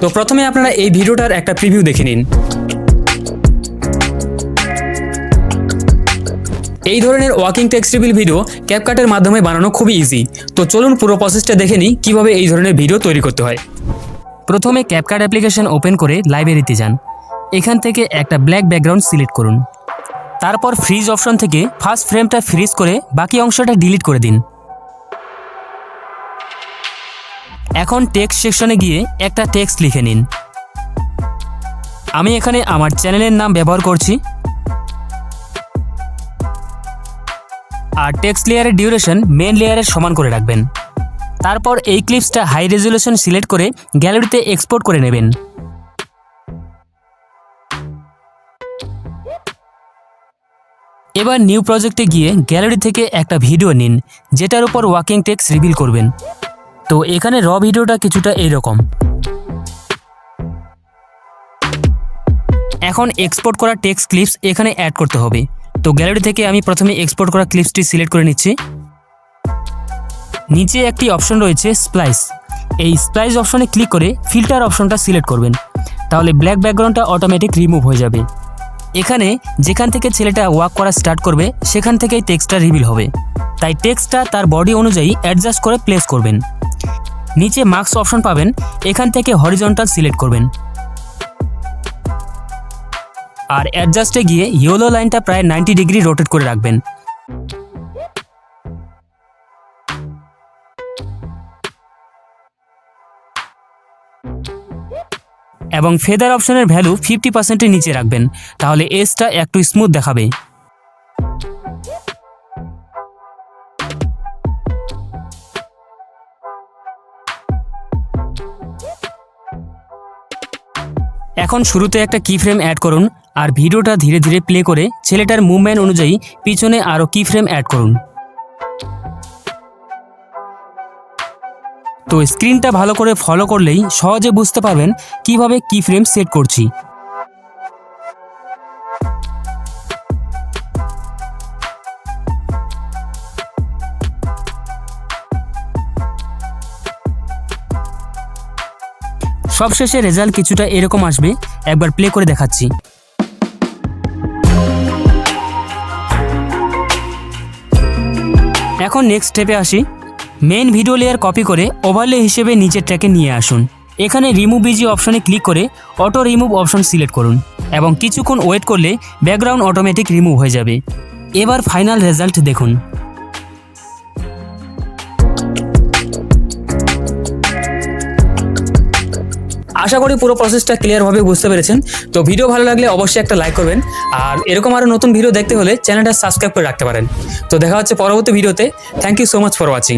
তো প্রথমে আপনারা এই ভিডিওটার একটা প্রিভিউ দেখে নিন। এই ধরনের ওয়াকিং টেক্সট রিভিল ভিডিও ক্যাপকাটের মাধ্যমে বানানো খুবই ইজি। তো চলুন পুরো প্রসেসটা দেখে নিই কীভাবে এই ধরনের ভিডিও তৈরি করতে হয়। প্রথমে ক্যাপকাট অ্যাপ্লিকেশন ওপেন করে লাইব্রেরিতে যান। এখান থেকে একটা ব্ল্যাক ব্যাকগ্রাউন্ড সিলেক্ট করুন। তারপর ফ্রিজ অপশন থেকে ফার্স্ট ফ্রেমটা ফ্রিজ করে বাকি অংশটা ডিলিট করে দিন। এখন টেক্সট সেকশনে গিয়ে একটা টেক্সট লিখে নিন। আমি এখানে আমার চ্যানেলের নাম ব্যবহার করছি। আর টেক্সট লেয়ারের ডিউরেশন মেন লেয়ারের সমান করে রাখবেন। তারপর এই ক্লিপসটা হাই রেজুলেশন সিলেক্ট করে গ্যালারিতে এক্সপোর্ট করে নেবেন। এবার নিউ প্রজেক্টে গিয়ে গ্যালারি থেকে একটা ভিডিও নিন যেটার উপর ওয়াকিং টেক্সট রিভিল করবেন। তো এখানে র ভিডিওটা কিছুটা এইরকম। এখন এক্সপোর্ট করা টেক্সট ক্লিপস এখানে অ্যাড করতে হবে। তো গ্যালারি থেকে আমি প্রথমে এক্সপোর্ট করা ক্লিপসটি সিলেক্ট করে নিচ্ছি। নিচে একটি অপশন রয়েছে স্প্লাইস। এই স্প্লাইস অপশনে ক্লিক করে ফিল্টার অপশনটা সিলেক্ট করবেন, তাহলে ব্ল্যাক ব্যাকগ্রাউন্ডটা অটোমেটিক রিমুভ হয়ে যাবে। এখানে যেখান থেকে ছেলেটা ওয়াক করা স্টার্ট করবে সেখান থেকেই টেক্সটটা রিভিল হবে, তাই টেক্সটটা তার বডি অনুযায়ী অ্যাডজাস্ট করে প্লেস করবেন। নিচে মার্কস অপশন পাবেন, এখান থেকে হরিজন্টাল সিলেক্ট করবেন। আর অ্যাডজাস্টে গিয়ে ইয়েলো লাইনটা প্রায় 90 ডিগ্রি রোটেট করে রাখবেন। এবং ফেদার অপশনের ভ্যালু 50%-এর নিচে রাখবেন, তাহলে এজটা একটু স্মুথ দেখাবে। এখন শুরুতে একটা কি ফ্রেম অ্যাড করুন আর ভিডিওটা ধীরে ধীরে প্লে করে ছেলেটার মুভমেন্ট অনুযায়ী পিছনে আরও কি ফ্রেম অ্যাড করুন। তো স্ক্রিনটা ভালো করে ফলো করলেই সহজে বুঝতে পারবেন কিভাবে কি ফ্রেম সেট করছি। সবশেষে রেজাল্ট কিছুটা এরকম আসবে, একবার প্লে করে দেখাচ্ছি। এখন নেক্সট স্টেপে আসি। মেইন ভিডিও লেয়ার কপি করে ওভারলে হিসেবে নিচের ট্র্যাকে নিয়ে আসুন। এখানে রিমুভ ইজি অপশনে ক্লিক করে অটো রিমুভ অপশন সিলেক্ট করুন এবং কিছুক্ষণ ওয়েট করলে ব্যাকগ্রাউন্ড অটোমেটিক রিমুভ হয়ে যাবে। এবার ফাইনাল রেজাল্ট দেখুন। আশা করি পুরো প্রসেসটা ক্লিয়ারভাবে বুঝতে পেরেছেন। তো ভিডিও ভালো লাগলে অবশ্যই একটা লাইক করবেন, আর এরকম আরও নতুন ভিডিও দেখতে হলে চ্যানেলটা সাবস্ক্রাইব করে রাখতে পারেন। তো দেখা হচ্ছে পরবর্তী ভিডিওতে। Thank you so much for watching.